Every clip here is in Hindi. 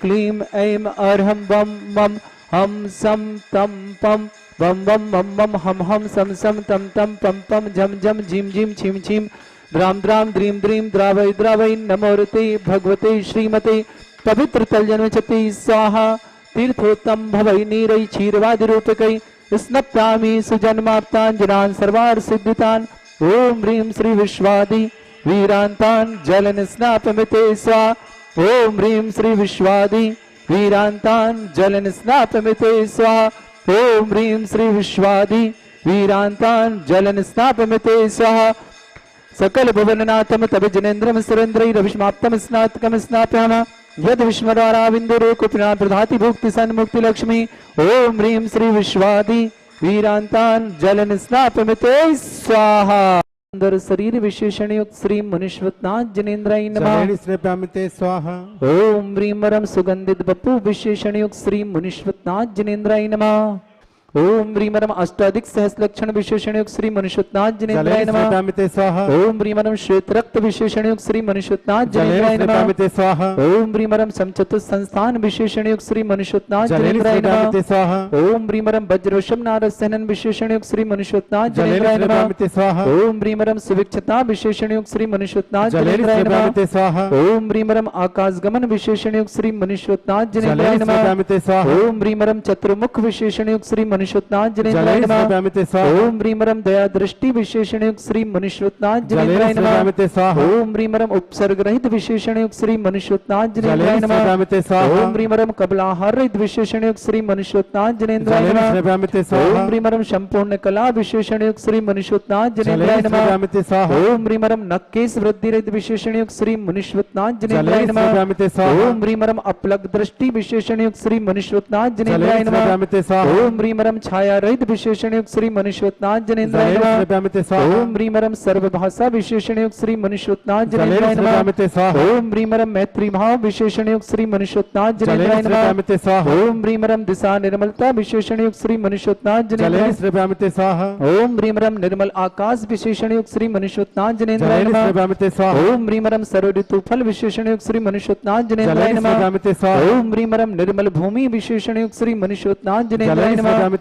क्लीं ऐं अर्हं वं मं हम सम तम पम वम वम मम मम हम हम सम सम तम तम पम पम झम झम झिम झिम छिम छिम द्राम द्राम द्रीं द्रीं द्रावै द्रावै नमोरते भगवते श्रीमते पवित्र तलजन्मचते स्वाहा तीर्थोत्तम भवै नीरै क्षीरवादिरूपकै स्नप्तामि सुजन्माप्ताञ्जनान् सर्वार्थ सिद्धितान् ओम ह्रीं श्री विश्वादि वीरान्तान् जलन स्नापमिते स्वाहा ओम ह्रीं श्री विश्वादि वीरान्तान् जलन स्नापमिते स्वाहा ओम ह्रीं श्री विश्वादि वीरान्तान् जलन स्नापमिते स्वाहा सकल भुवननाथम तब जनेन्द्रम सुरेन्द्रैरभिष्माप्तम स्नातकम स्नापयामः यद विष्णुराराविन्दुरे कुपिना प्रधाति भुक्ति सन्मुक्ति लक्ष्मी ओम ह्रीं श्री विश्वादि वीरान्तान् जलन स्नापमिते स्वाहा सुंदर शरीर विशेषण युक्त श्री मुनीश्वरनाथ जनेन्द्राय नमः स्वाहा ओम ह्रीं वरम सुगंधित बपु विशेषण युक्त श्री मुनीश्वरनाथ जनेन्द्राय नमः ओम ह्रीं वरम अष्टाधिक सहस्रलक्षण विशेषण युक्त श्री मुनीश्वरनाथ जनेन्द्राय नमः स्वाहा ओम ह्रीं वरम श्वेत रक्त विशेषण युक्त श्री मुनीश्वरनाथ जनेन्द्राय नमः स्वाहा ओम ह्रीं वरम समचतुर संस्थान विशेषण युक्त श्री मुनीश्वरनाथ जनेन्द्राय नमः स्वाहा ओम ह्रीं वरम वज्रोषम नारसेनन विशेषण युक्त श्री मुनीश्वरनाथ जनेन्द्राय नमः स्वाहा ओम ह्रीं वरम सुविक्षता विशेषण युक्त श्री मुनीश्वरनाथ जनेन्द्राय नमः स्वाहा ओम ह्रीं वरम आकाश गमन विशेषण युक्त श्री मुनीश्वरनाथ जनेन्द्राय नमः ओम ह्रीं वरम चतुर्मुख विशेषण युक्त श्री मुनीश्वरनाथ जनेन्द्राय नमः ओम ह्रीं वरम दया दृष्टि विशेषण युक्त श्री मुनीश्वरनाथ जनेन्द्राय नमः ओम ह्रीं वरम उपसर्ग रहित विशेषण युक्त श्री मुनीश्वरनाथ जनेन्द्राय नमः ओम ह्रीं वरम कबलाहार रहित विशेषण युक्त श्री मुनीश्वरनाथ जनेन्द्राय नमः ओम ह्रीं वरम संपूर्ण कला विशेषण युक्त श्री मुनीश्वरनाथ जनेन्द्राय नमः ओम ह्रीं वरम नक्केश वृद्धि रहित विशेषण युक्त श्री मुनीश्वरनाथ जनेन्द्राय नमः ओम ह्रीं वरम अपलक दृष्टि विशेषण युक्त श्री मुनीश्वरनाथ जनेन्द्राय नमः ओम ह्रीं वरम छाया रहित विशेषण युक्त श्री मुनीश्वरनाथ जनेन्द्राय नमः ओम ह्रीं वरम सर्वभाषा विशेषण युक्त श्री मुनीश्वरनाथ जनेन्द्राय नमः ओम ह्रीं वरम मैत्री भाव विशेषण युक्त श्री मुनीश्वरनाथ जनेन्द्राय नमः ओम ह्रीं वरम दिशा निर्मलता विशेषण युक्त श्री मुनीश्वरनाथ जनेन्द्राय ओम ह्रीं वरम निर्मल आकाश विशेषण युक्त श्री मुनीश्वरनाथ जनेन्द्राय नमः ओम ह्रीं वरम सर्व ऋतु फल विशेषण युक्त श्री मुनीश्वरनाथ जनेन्द्राय नमः ओम ह्रीं वरम निर्मल भूमि विशेषण युक्त श्री मुनीश्वरनाथ जनेन्द्राय नमः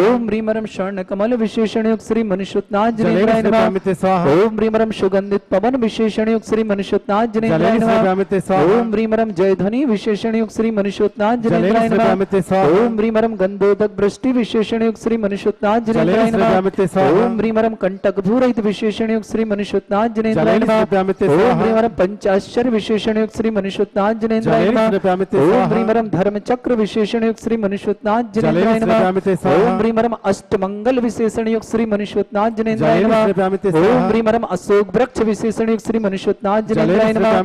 ओम ह्रीं वरम स्वर्ण कमल विशेषण युक्त श्री मुनीश्वरनाथ जनेन्द्राय नमः ओम ह्रीं वरम सुगंधित पवन विशेषण युक्त श्री मुनीश्वरनाथ जनेन्द्राय नमः ओम ह्रीं वरम जयध्वनि विशेषण युक्त श्री मुनीश्वरनाथ जनेन्द्राय नमः ओम ह्रीं वरम गंधोदक वृष्टि विशेषण युक्त श्री मुनीश्वरनाथ जनेन्द्राय नमः ओम ह्रीं वरम कंटक भूरहित विशेषण युक्त श्री मुनीश्वरनाथ जनेन्द्राय नमः ओम ह्रीं वरम पंचाश्चर्य विशेषण युक्त श्री मुनीश्वरनाथ जनेन्द्राय नमः ओम ह्रीं वरम धर्म चक्र विशेषण युक्त श्री मुनीश्वरनाथ जनेन्द्राय नमः ओम ह्रीं वरम अष्टमंगल विशेषण युक्त श्री मुनीश्वरनाथ जनेन्द्राय नमः ओम ह्रीं वरम अशोक वृक्ष विशेषण युक्त श्री मुनीश्वरनाथ जनेन्द्राय नमः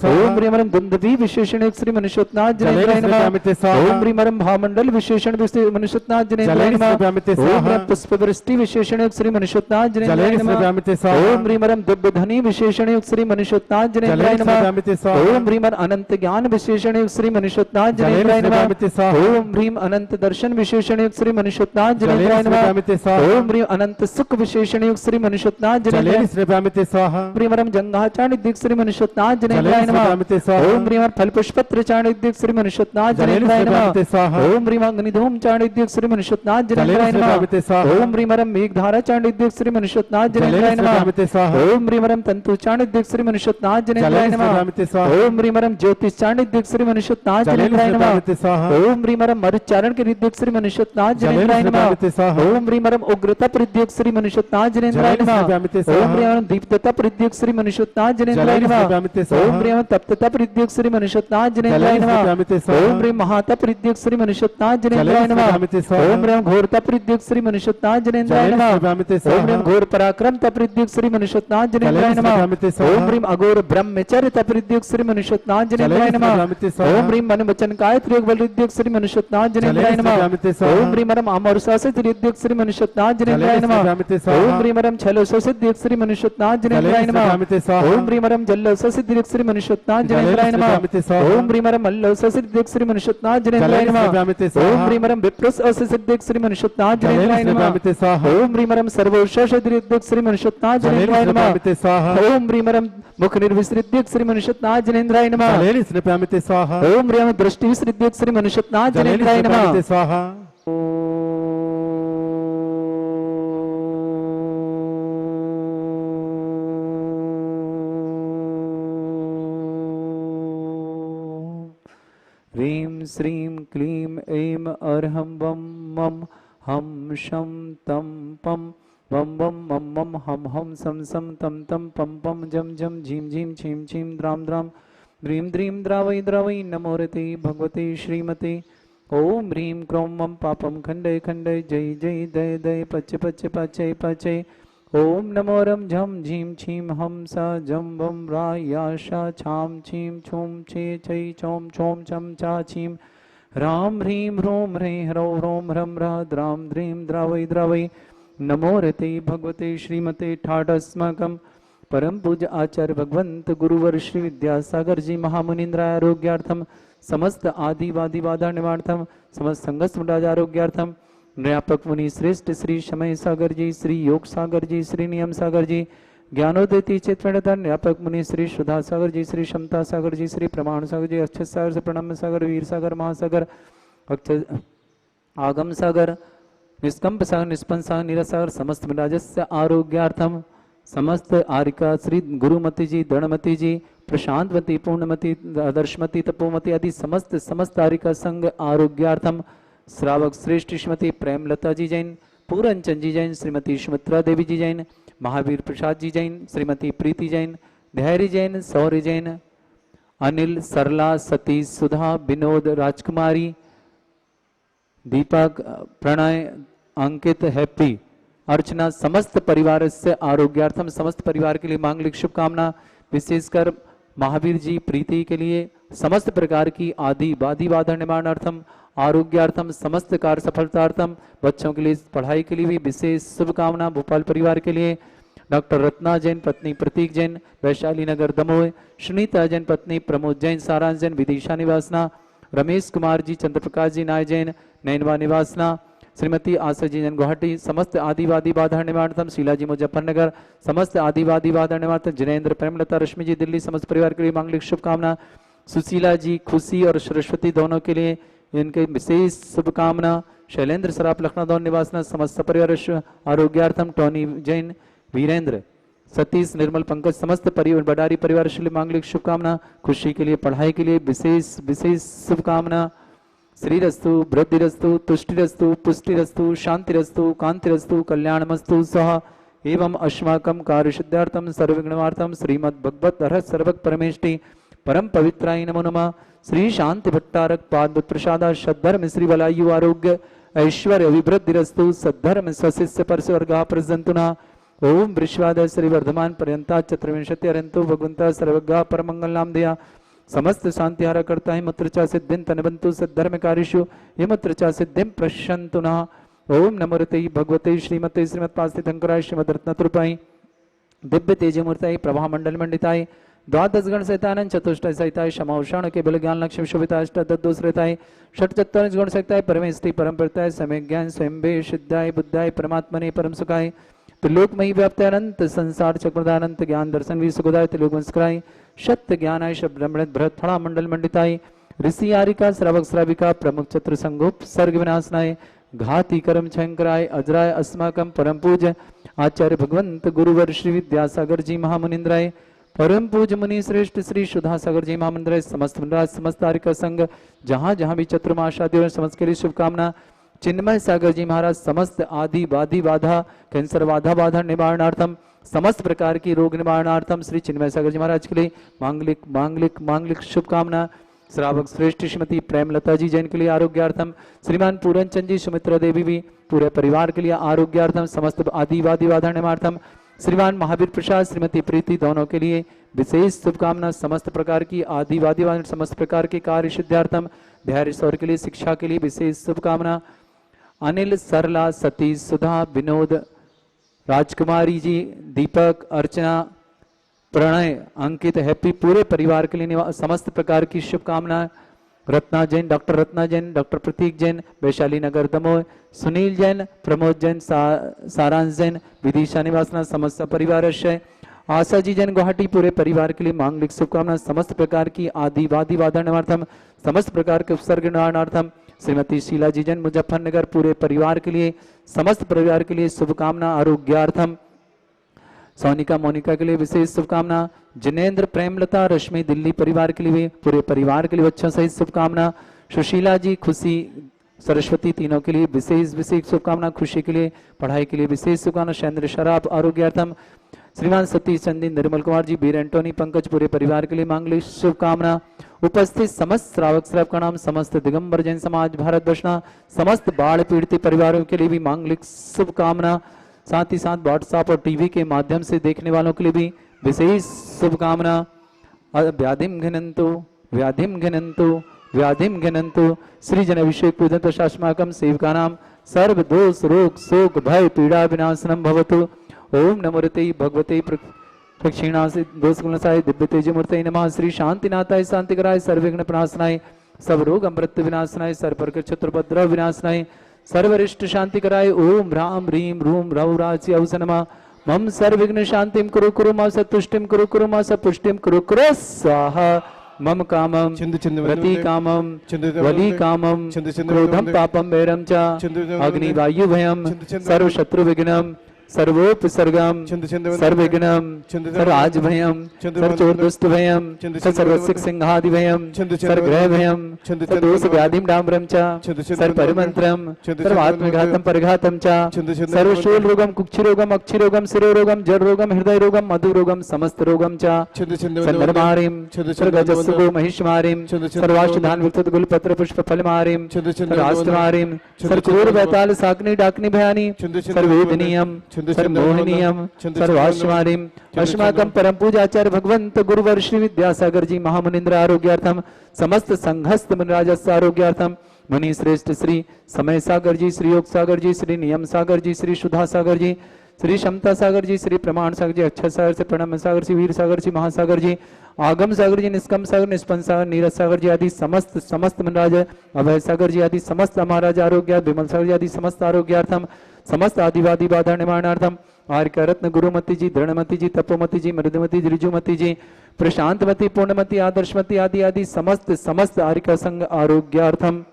ओम ह्रीं वरम दुंदुभि विशेषण युक्त श्री मुनीश्वरनाथ जनेन्द्राय नमः ओम ह्रीं वरम भामंडल विशेषण मुनीश्वरनाथ जनेन्द्राय नमः ओम ह्रीं पुष्पवृष्टि विशेषण युक्त श्री मुनीश्वरनाथ जनेन्द्राय नमः ओम ह्रीं वरम दिव्यध्वनि विशेषण युक्त श्री मुनीश्वरनाथ जनेन्द्राय नमः ओम ह्रीं वरम अनंत ज्ञान विशेषण युक्त श्री मुनीश्वरनाथ जनेन्द्राय नमः ओम ह्रीं अनंत दर्शन विशेषण युक्त श्री मुनीश्वरनाथ जनेन्द्राय नमः ओम ह्रीं अनंत सुख विशेषण युक्त श्री मुनीश्वरनाथ जनेन्द्राय ह्रीं वरम जंघाचार्य दिक् श्री मुनीश्वरनाथ जनेन्द्राय नमः ओम ह्रीं फल पुष्पत्र चार्य दिक् श्री मुनीश्वरनाथ जनेन्द्राय नमः ओम ह्रीं अग्निधूम चार्य दिक् श्री मुनीश्वरनाथ जनेन्द्राय नमः ओम ह्रीं वरम मेघधारा चार्य दिक् श्री मुनीश्वरनाथ जनेन्द्राय नमः ओम ह्रीं वरम तंतु चार्य दिक् श्री मुनीश्वरनाथ जनेन्द्राय नमः ओम ह्रीं वरम ज्योतिष चार्य दिक् श्री मुनीश्वरनाथ जनेन्द्राय नमः ओम ह्रीं वरम मरुच्चारण के दिक् श्री मुनीश्वरनाथ जनेन्द्राय नमः ओम ह्रीं वरम उग्रता प्रद्युक्त श्री मुनीश्वरनाथ जनेन्द्राय नमः ओम ह्रीं वरम दीप्तता प्रद्युक्त श्री मुनीश्वरनाथ जनेन्द्राय नमः ओम ह्रीं वरम तप्तता प्रद्युक्त श्री मुनीश्वरनाथ जनेन्द्राय नमः ओम ह्रीं महाता प्रद्युक्त श्री मुनीश्वरनाथ जनेन्द्राय नमः ओम ह्रीं घोरता प्रद्युक्त श्री मुनीश्वरनाथ जनेन्द्राय नमः ओम ह्रीं घोर पराक्रमता प्रद्युक्त श्री मुनीश्वरनाथ जनेन्द्राय नमः ओम ह्रीं अघोर ब्रह्मचर्यता प्रद्युक्त श्री मुनीश्वरनाथ जनेन्द्राय नमः ओम ह्रीं मन वचन काय त्रियोग बल प्रद्युक्त श्री मुनीश्वरनाथ जनेन्द्राय नमः ओम ह्रीं वरम ह्रीमरम अमरसा सिद्धिर्युक्त श्री मनुष्योत्नाथ जनेन्द्राय नमः। ओम ह्रीमरम छलोसा सिद्धिर्युक्त श्री मनुष्योत्नाथ जनेन्द्राय नमः। ओम ह्रीमरम जल्लोसा सिद्धिर्युक्त श्री मनुष्योत्नाथ जनेन्द्राय नमः। ओम ह्रीमरम मल्लोसा सिद्धिर्युक्त श्री मनुष्योत्नाथ जनेन्द्राय नमः। ओम ह्रीमरम विप्रस सिद्धिर्युक्त श्री मनुष्योत्नाथ जनेन्द्राय नमः। ओम ह्रीमरम सर्वोषा सिद्धिर्युक्त श्री मनुष्योत्नाथ जनेन्द्राय नमः। ओम ह्रीमरम मुख निर्विसृद्युक्त श्री मनुष्योत्नाथ जनेन्द्राय नमः। ओम ह्रीम दृष्टि विसृद्युक्त श्री मनुष्योत्नाथ जनेन्द्राय नमः। स्वाहा। ह्रीं श्रीं क्लीं ऐं अर्हं वं मं हं शं तं पं वं वं मं मं हं हं सं सं तं तं पं पं जं जं झीं झीं छीं छीं द्रां द्रां द्रीं द्रीं द्रावै द्रावै नमोरते भगवते श्रीमते। ओम ह्रीं क्रों मं पापं खण्डय खण्डय जय जय दय दय पच पच पचय पचय। ओम नमो रं झं झीं छीं हं स जं वं रा या शा छां छीं छूं छे छै छौं छौं छं चा छीं रां ह्रीं ह्रों ह्रें ह्रौं ह्रों ह्रं ह्रा द्रां द्रीं द्रावै द्रावै नमो रते भगवते श्रीमते। ठाठ अस्माकं परम पूज्य आचार्य भगवंत गुरुवर श्री विद्यासागर जी महामुनीन्द्राय आरोग्यार्थम समस्त आदिवादी बाधा निवार्थम समस्त संघर्ष आरोग्यार्थम न्यापक मुनि श्रेष्ठ श्री शमय सागर जी, श्री योग सागर जी, श्री नियम सागर जी, ज्ञानोदयती चित्रणधर न्यापक मुनि श्री सुधा सागर जी, श्री क्षमता सागर जी, श्री प्रमाण सागर जी, अक्षत सागर, प्रणम सागर, वीर सागर, महासागर, आगम सागर, निष्कंप सागर, निष्पन्न सागर, नीरज सागर, समस्त राजस्य आरोग्यार्थम समस्त आरिका श्री गुरुमती जी, दृढ़मती जी, प्रशांतवती, पूर्णमती, आदर्शमती, तपोमती आदि समस्त आरिका संघ आरोग्यार्थम श्रावक श्रेष्ठ श्रीमती प्रेमलता जी जैन, पूरनचंद जी जैन, श्रीमती सुमित्रा देवी जी जैन, महावीर प्रसाद जी जैन, श्रीमती प्रीति जैन, धैर्य जैन, सौर्य जैन, अनिल, सरला, सतीश, सुधा, विनोद, राजकुमारी, दीपक, प्रणय, अंकित, हैप्पी, अर्चना समस्त परिवार से आरोग्यार्थम समस्त परिवार के लिए मांगलिक शुभकामना, विशेषकर महावीर जी प्रीति के लिए समस्त प्रकार की आदि वादी बाधा निवारणार्थम आरोग्यार्थम समस्त कार्य सफलतार्थम बच्चों के लिए पढ़ाई के लिए भी विशेष शुभकामना। भोपाल परिवार के लिए डॉक्टर रत्ना जैन पत्नी प्रतीक जैन, वैशाली नगर दमोह, सुनीता जैन पत्नी प्रमोद जैन, सारांश जैन, विदिशा निवासना, रमेश कुमार जी, चंद्रप्रकाश जी नाय जैन, नैनवा निवासना, श्रीमती आशा जी जैन गुवाहाटी, समस्त आदिवादी बाधा निवारणार्थम शीला जी मुजफ्फरनगर, समस्त आदिवादी बाधा निवारणार्थम जिनेन्द्र, प्रेमलता, रश्मि जी दिल्ली, समस्त परिवार के लिए मांगलिक शुभकामना। सुशीला जी, खुशी और सरस्वती दोनों के लिए इनके विशेष शुभकामना। शैलेंद्र सराफ लखनऊ दोनों निवासना समस्त परिवार आरोग्यार्थम, टोनी जैन, वीरेंद्र, सतीश, निर्मल, पंकज समस्त परिवार बडारी परिवार के लिए मांगलिक शुभकामना। खुशी के लिए पढ़ाई के लिए विशेष शुभकामना। श्रीरस्तु, वृद्धिरस्तु, तुष्टिरस्तु, पुष्टिरस्तु, शांतिरस्तु, कांतिरस्तु, कल्याणमस्तु स्वाहा। एवं अस्माकं कार्यसिद्धार्थम सर्वविघ्नवार्थम श्रीमद् भगवत अरहत सर्वक परमेष्टि परम पवित्राय नमो नमः। श्री शांति भट्टारक पाद प्रसादा सद्धर्म श्री वलायु आरोग्य ऐश्वर्य विवृद्धिरस्तु सद्धर्म स्वशिष्य परस्वर्गा प्रजंतुना। ओम वृश्वादय श्री वर्धमान पर्यंता चतुर्विंशति अरंतो भगवंता सर्वज्ञा परमंगल नाम दिया समस्त शांतिहारा करता है मत्रचा सिद्धिं तनबंतु सद्धर्म कार्यशु यमत्रचा सिद्धिं प्रशंतुना। ओम नमोरते भगवते श्रीमते श्रीमत्पास्थितंकराय श्रीमद्रत्नतृपाई दिव्य तेजमूर्ताय प्रभा मंडल मंडिताय द्वादश गण सहितानंद चतुष्टय सहिताय क्षमाउषण के बल ज्ञान लक्ष्मी शोभिताय अष्टदोषताय षट चत्वारिंश गुण सहिताय परमेष्टि परम प्रताय समय ज्ञान स्वयं सिद्धाय बुद्धाय परमात्मने परम सुखाय त्रिलोकमयी व्याप्त अनंत संसार चक्रदानंत ज्ञान दर्शन वी सुखदाय त्रिलोक वंशकाय सत्य ज्ञानाय शब्द भरत फड़ा मंडल मंडिताय ऋषि आरिका श्रावक श्राविका प्रमुख चतुर संगोप सर्ग विनाशनाय घाती कर्म छंकराय अजराय अस्माकं परम पूज्य आचार्य भगवंत गुरुवर श्री विद्यासागर जी महामुनिंद्राय परम पूज्य मुनि श्रेष्ठ श्री सुधा सागर जी महामुनिंद्राय समस्त मुनिराज समस्त आरिका संघ जहाँ जहाँ भी चतुर्मास आदि और समस्त के लिए शुभकामना। चिन्मय सागर जी महाराज समस्त आदि वादी बाधा कैंसर बाधा निवारणार्थम समस्त प्रकार की रोग निवारणार्थम श्री चिन्मय सागर जी महाराज के लिए मांगलिक मांगलिक मांगलिक शुभकामना। श्रावक श्रेष्ठ श्रीमती प्रेमलता जी जैन के लिए आरोग्यार्थम श्रीमान पूरनचंद जी सुमित्रा देवी भी पूरे परिवार के लिए आरोग्यार्थम समस्त आदिवादी बाधा निवारणार्थम श्रीमान महावीर प्रसाद श्रीमती प्रीति दोनों के लिए विशेष शुभकामना। समस्त प्रकार की आदिवादी समस्त प्रकार के कार्य सिद्धार्थम धैर्य शौर्य के लिए शिक्षा के लिए विशेष शुभकामना। अनिल, सरला, सतीश, सुधा, विनोद, राजकुमारी जी, दीपक, अर्चना, प्रणय, अंकित, हैप्पी, पूरे परिवार के लिए समस्त प्रकार की शुभकामनाएं। रत्ना जैन, डॉक्टर रत्ना जैन, डॉक्टर प्रतीक जैन, वैशाली नगर दमोह, सुनील जैन, प्रमोद जैन, सारांश जैन, विदिशा निवासना, समस्त परिवार आश्रय। आशा जी जैन गुवाहाटी, पूरे परिवार के लिए मांगलिक शुभकामना। समस्त प्रकार की आदि वादी बाधा निवारणार्थम, समस्त प्रकार के उपसर्ग निवारणार्थम। श्रीमती शीला जी जैन मुजफ्फरनगर, पूरे परिवार के लिए समस्त परिवार के लिए शुभकामना आरोग्यार्थम। सोनिका मोनिका के लिए विशेष शुभकामना। जिनेन्द्र, प्रेमलता, रश्मि, दिल्ली परिवार के लिए पूरे परिवार के लिए बच्चों सहित शुभकामना। सुशीला जी, खुशी, सरस्वती, तीनों के लिए विशेष विशेष शुभकामना। खुशी के लिए, पढ़ाई के लिए विशेष शुभकामना। शैलेंद्र शराब, आरोग्यार्थम। श्रीमान सतीश चंदी, निर्मल कुमार जी, बीर एंटोनी, पंकज, पूरे परिवार के लिए मांगलिक शुभकामना। उपस्थित समस्त श्रावक श्रावक का नाम, समस्त दिगंबर जैन समाज भारत बसना, समस्त बाढ़ पीड़ित परिवारों के लिए भी मांगलिक शुभकामना। साथ ही साथ व्हाट्सएप और टीवी के माध्यम से देखने वालों के लिए भी विशेष शुभकामना। व्याधिम घिनंतु, व्याधिम घिनंतु, व्याधिम घिनंतु। श्री जन अभिषेक पूजन तशास्माकम सेवका नाम, सर्व दोष रोग शोक भय पीड़ा विनाशनम भवतु। ओम नमोरते भगवते प्रक्षिणासे दोष गुणसाय दिव्य तेज मूर्ते नमः। श्री शांतिनाथाय शांतिकराय सर्वविघ्न प्रणाशनाय सब रोग अमृत विनाशनाय सर्वप्रक चतुर्भद्र विनाशनाय सर्वरिष्ट शांति कराय। ओम राम ह्रीम रूम रव राचि अवसनमा मम सर्वविघ्न शांतिम कुरु कुरु मा सतुष्टिम कुरु कुरु मा सपुष्टिम कुरु कुरु स्वाहा। मम कामम रति कामम वली कामम क्रोधम पापम वैरम च अग्निवायु भयम सर्व शत्रु विघ्नम सर्वोपसर्गम सर्वविघ्नम सर्वराज भयम सर्वचोर दुष्ट भयम सर्वसिक सिंहादि भयम सर्वग्रह भयम सर्वदोष व्याधिम डाम्रम च सर्वपरिमंत्रम सर्वात्मघातम परिघातम च सर्वशूल रोगम कुक्षि रोगम अक्षि रोगम शिरो रोगम जड़ रोगम हृदय रोगम मधु रोगम समस्त रोगम च सर्वमारिम सर्वगजस्सुगो महिषमारिम सर्वाशुधान विकृत गुलपत्र पुष्प फलमारिम सर्वाष्टमारिम सर्वक्रूर वैताल साग्नि डाक्नि भयानि सर्ववेदनीयम सर्वमोहनीयम सर्वाश्वारिम अस्माकं परम पूजाचार्य भगवंत गुरुवर श्री विद्यासागर जी महामुनिंद्र आरोग्यार्थम समस्त संघस्थ मुनिराजस्य आरोग्यार्थम मुनि श्रेष्ठ श्री समय सागर जी, श्री योग सागर जी, श्री नियम सागर जी, श्री सुधा सागर जी, श्री क्षमता सागर जी, श्री प्रमाण सागर जी, अक्षर सागर से प्रणम सागर जी, वीर सागर जी, महासागर जी, आगम सागर जी, निष्कम सागर, निष्पन्न सागर, नीरज सागर जी आदि समस्त मनराज, अभय सागर जी आदि समस्त महाराज आरोग्य, विमल सागर जी आदि समस्त आरोग्यार्थम समस्त आदिवादी बाधा निवारणार्थम आर्य रत्न गुरुमती जी, दृढ़मती जी, तपोमती जी, मृदुमती जी, ऋजुमती जी, प्रशांतमती, पूर्णमती, आदर्शमती आदि आदि समस्त आर्य संघ आरोग्यार्थम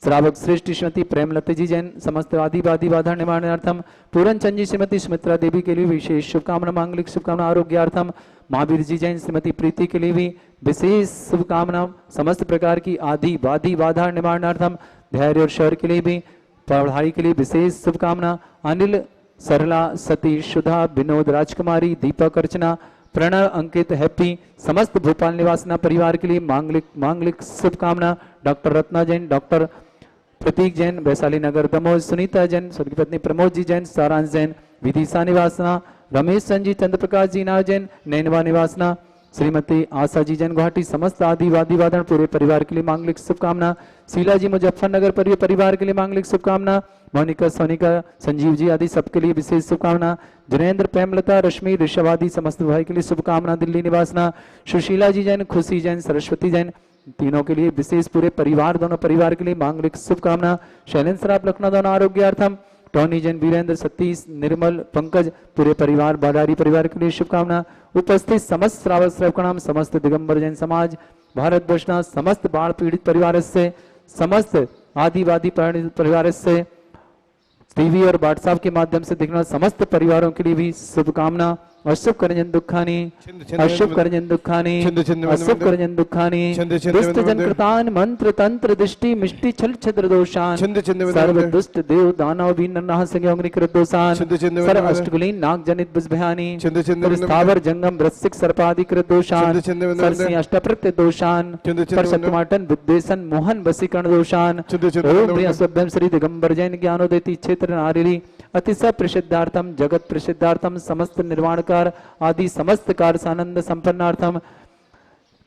श्रावक श्रेष्ठ श्रीमती प्रेमलता जी जैन समस्त आदिवादी बाधा निवारणार्थम पूरन चंद जी श्रीमती सुमित्रा देवी के लिए विशेष शुभकामना मांगलिक शुभकामना आरोग्यार्थम महावीर जी जैन श्रीमती प्रीति के लिए भी विशेष शुभकामना समस्त प्रकार की आदिवादी बाधा निवारणार्थम धैर्य और शौर्य के लिए भी पढ़ाई के लिए विशेष शुभकामना अनिल, सरला, सतीश, सुधा, विनोद, राजकुमारी, दीपक, अर्चना, प्रणव, अंकित, हैप्पी समस्त भोपाल निवासना परिवार के लिए मांगलिक शुभकामना डॉक्टर रत्ना जैन, डॉक्टर प्रतीक जैन, वैशाली नगर दमोह, सुनीता जैन, स्वर्गीय पत्नी प्रमोद जी जैन, सारांश जैन, विदिशा निवासना, रमेश चंद जी, चंद्रप्रकाश जी नाव जैन, नैनवा निवासना, श्रीमती आशा जी जैन गुवाहाटी समस्त आदिवादी वादन पूरे परिवार के लिए मांगलिक शुभकामना। शीला जी मुजफ्फरनगर परिवार के लिए मांगलिक शुभकामना। मोनिका, सोनिका, संजीव जी आदि सबके लिए विशेष शुभकामना। जिनेन्द्र, प्रेमलता, रश्मि, ऋषभ आदि समस्त भाई के लिए शुभकामना। दिल्ली निवासना सुशीला जी जैन, खुशी जैन, सरस्वती जैन तीनों के लिए विशेष पूरे परिवार दोनों परिवार के लिए मांगलिक शुभकामना। शैलेंद्र सराफ लखनऊ दोनों आरोग्यार्थम टोनी जैन, वीरेंद्र, सतीश, निर्मल, पंकज पूरे परिवार बाडारी परिवार के लिए शुभकामना। उपस्थित समस्त श्रावक श्रवणाम समस्त दिगंबर जैन समाज भारत वर्षना समस्त बाढ़ पीड़ित परिवार से समस्त आदिवादी परिवार से टीवी और व्हाट्सएप के माध्यम से देखने वाले समस्त परिवारों के लिए भी शुभकामना। अशुभ करजन दुखानी अशुभ करजन दुखानी अशुभ करजन दुखानी दुष्ट जन कृतान मंत्र तंत्र दृष्टि मिष्टि छल छद्र दोषान सर्व दुष्ट देव दानव भी नरनाह संयोगनि कृत दोषान सर्व अष्टकुलीन नाग जनित बुझभयानी स्थावर जंगम वृश्चिक सर्पादि कृत दोषान सरसी अष्टप्रत्य दोषान पर शतमाटन विद्वेषण मोहन वसीकरण दोषान ओम प्रिय सभ्यम श्री दिगंबर जैन ज्ञानोदयति क्षेत्र नारिली अतिशय प्रसिद्धार्थम जगत प्रसिद्धार्थम समस्त निर्वाणकार आदि समस्त कार्य आनंद संपन्नार्थम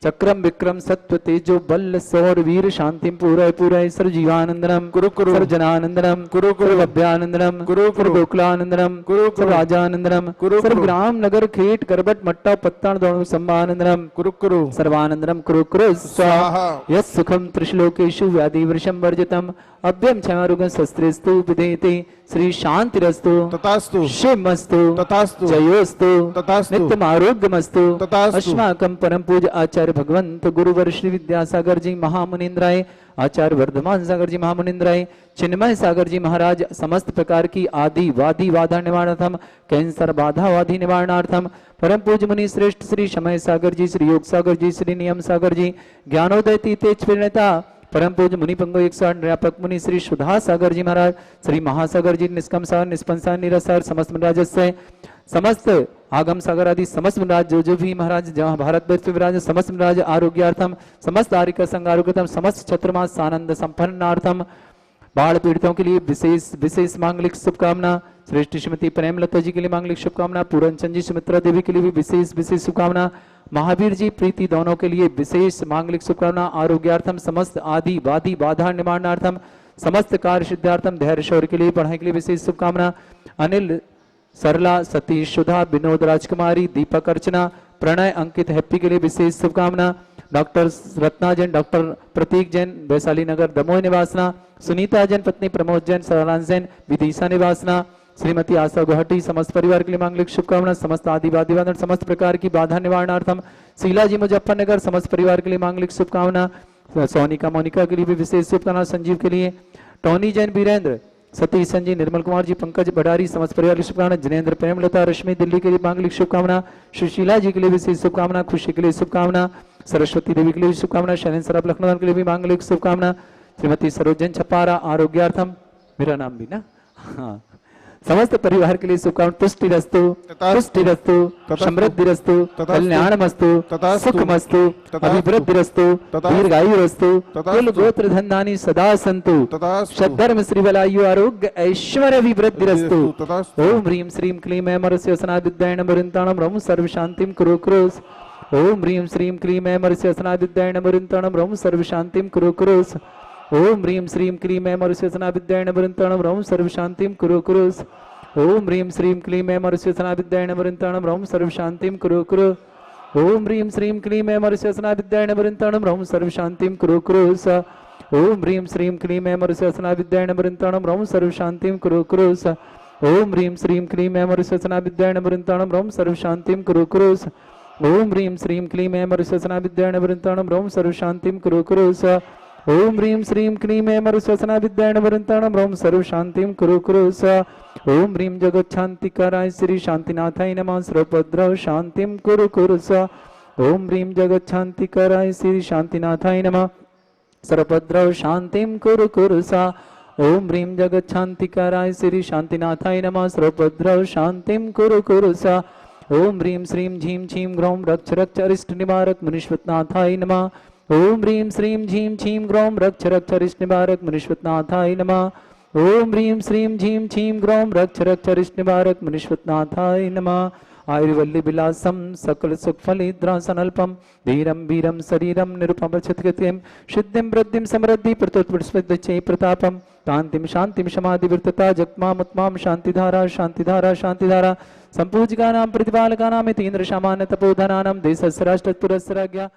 चक्रम विक्रम सत्व तेजो बल सौर वीर शांतिम पूरय पूरय सर्वजीवानंदनम कुरु कुरु सर्वजनानंदनम कुरु कुरु सर्वभव्यानंदनम कुरु कुरु सर्वगोकुलानंदनम कुरु कुरु सर्वराजानंदनम कुरु सर्वग्राम नगर खेट करबट मट्टा पत्तान दोणु सम्मानंदनम कुरु कुरु सर्वानंदनम कुरु कुरु स्वाहा यत् सुखम त्रिश्लोकेषु व्याधि वृषम वर्जितम अभ्यम क्षमारुगं शस्त्रेस्तु विधेयते श्री शांतिरस्तु तथास्तु शिवमस्तु तथास्तु जयोस्तु तथास्तु नित्यम आरोग्यमस्तु तथास्तु अस्माकं परम पूज्य आचार्य भगवंत गुरुवर श्री विद्यासागर जी महामुनिंद्राय आचार्य वर्धमान सागर जी महामुनिंद्राय चिन्मय सागर जी महाराज समस्त प्रकार की आदि वादी बाधा निवारणार्थम कैंसर बाधा वादी निवारणार्थम परम पूज्य मुनि श्रेष्ठ श्री समय सागर जी श्री योग सागर जी श्री नियम सागर जी ज्ञानोदय तेज प्रणेता परम पूज्य मुनि पंगो 108 व्यापक मुनि श्री सुधा सागर जी महाराज श्री महासागर जी निष्कम सागर निष्पंसार निरसार समस्त राजस्य समस्त आगम सागर आदि समस्त राज जो भी महाराज जहाँ भारत वर्ष विराज समस्त राज आरोग्यार्थम समस्त आरिका संघ आरोग्यतम समस्त छत्रमास आनंद संपन्नार्थम बाढ़ पीड़ितों के लिए विशेष विशेष मांगलिक शुभकामना श्रेष्ठ श्रीमती प्रेमलता जी के लिए मांगलिक शुभकामना पूरनचंद जी सुमित्रा देवी के लिए भी विशेष विशेष शुभकामना महावीर जी प्रीति दोनों के लिए विशेष मांगलिक शुभकामना आरोग्यार्थम समस्त आदि वादी बाधा निवारणार्थम समस्त कार्य सिद्धार्थम धैर्य शौर्य के लिए पढ़ाई के लिए विशेष शुभकामना अनिल सरला सतीश सुधा विनोद राजकुमारी दीपक अर्चना प्रणय अंकित हैप्पी के लिए विशेष शुभकामना डॉक्टर रत्ना जैन डॉक्टर प्रतीक जैन वैशाली नगर दमोह निवासना सुनीता जैन पत्नी प्रमोद जैन सरांश जैन विदिशा निवासना श्रीमती आशा गुवाहाटी समस्त परिवार के लिए मांगलिक शुभकामना समस्त आदिवादी समस्त प्रकार की बाधा निवारणार्थम शीला जी मुजफ्फरनगर समस्त परिवार के लिए मांगलिक शुभकामना सोनिका मोनिका के लिए भी विशेष शुभकामना संजीव के लिए टोनी जैन वीरेंद्र सतीश संजय निर्मल कुमार जी पंकज भंडारी समस्त परिवार की शुभकामना जिनेन्द्र प्रेमलता रश्मि दिल्ली के लिए मांगलिक शुभकामना सुशीला जी के लिए विशेष शुभकामना खुशी के लिए शुभकामना सरस्वती देवी के लिए शुभकामना शैलेंद्र सराफ लखनऊ के लिए भी मांगलिक शुभकामना श्रीमती सरोजन छपारा आरोग्यार्थम मेरा नाम भी ना हाँ समस्त परिवार के लिए शुभकामना पुष्टिरस्तु पुष्टिरस्तु समृद्धिरस्तु कल्याणमस्तु सुखमस्तु अभिवृद्धिरस्तु दीर्घायुरस्तु कुल गोत्र धन्धानि सदा सन्तु सद्धर्म श्रीबलायु आरोग्य ऐश्वर्य अभिवृद्धिरस्तु ओम ह्रीं श्रीं क्लीं ऐमरस्य असनादिद्यायण मरिन्ताणं रम सर्व शांतिं कुरु कुरुस् ओम ह्रीं श्रीं क्लीं ऐमरस्य असनादिद्यायण मरिन्ताणं रम सर्व शांतिं कुरु कुरुस् ओम ह्रीं श्रीं क्लीं ऐमरस्यसना विद्यायण वृंताणं रौं सर्व शांतिं कुरु कुरुस् ओम ह्रीं श्रीं क्लीं ऐमरस्यसना विद्यायण वृंताणं रौं सर्व शांतिं कुरु कुरु ओम ह्रीं श्रीं क्लीं ऐमरस्यसना विद्यायण वृंताणं रौं सर्व शांतिं कुरु कुरुस् ओम ह्रीं श्रीं क्लीं ऐमरस्यसना विद्यायण वृंताणं रौं सर्व शांतिं कुरु कुरुस् ओम ह्रीं श्रीं क्लीं ऐमरस्यसना विद्यायण वृंताणं रौं सर्व शांतिं कुरु कुरुस् ओम ह्रीं श्रीं क्लीं ऐमरस्यसना विद्यायण वृंताणं रौं सर्व शांतिं कुरु कुरुस् ओम ह्रीं श्रीं क्लीं ऐमरस्यसना विद्यायण वृंताणं रौं सर्व शांतिं कुरु कुरुस् ओम ह्रीं जगच्छान्तिकाराय श्री शांतिनाथाय नमः सर्वभद्रौ शांतिं कुरु कुरुस् ओम ह्रीं जगच्छान्तिकाराय श्री शांतिनाथाय नमः सर्वभद्रौ शांतिं कुरु कुरुस् ओम ह्रीं जगच्छान्तिकाराय श्री शांतिनाथाय नमः सर्वभद्रौ शांतिं कुरु कुरुस् ओम ह्रीं श्रीं झीं छीं ग्रौं रक्ष रक्ष अरिष्ट निवारक मुनीश्वरनाथाय नमः ओम ह्रीं श्रीं झीं छीं ग्रौं रक्ष रक्ष अरिष्ट निवारक मुनीश्वरनाथाय नमः ओम ह्रीं श्रीं झीं छीं ग्रौं रक्ष रक्ष अरिष्ट निवारक मुनीश्वरनाथाय नमः आयुर्वल्ली विलासम सकल सुख फलिद्रासनल्पम धीरम वीरम शरीरम निरुपमच्छत्कृत्यं सिद्धिं वृद्धिं समृद्धि प्रतोत्पृष्टचै प्रतापम कांतिम शांतिम समाधिवृत्तता जगमामुत्माम शांतिधारा शांतिधारा शांतिधारा संपूजकानां प्रतिपालकानां तीन्द्र सामान्य तपोधनानां देशस्य राष्ट्रपुरस्य राज्ञा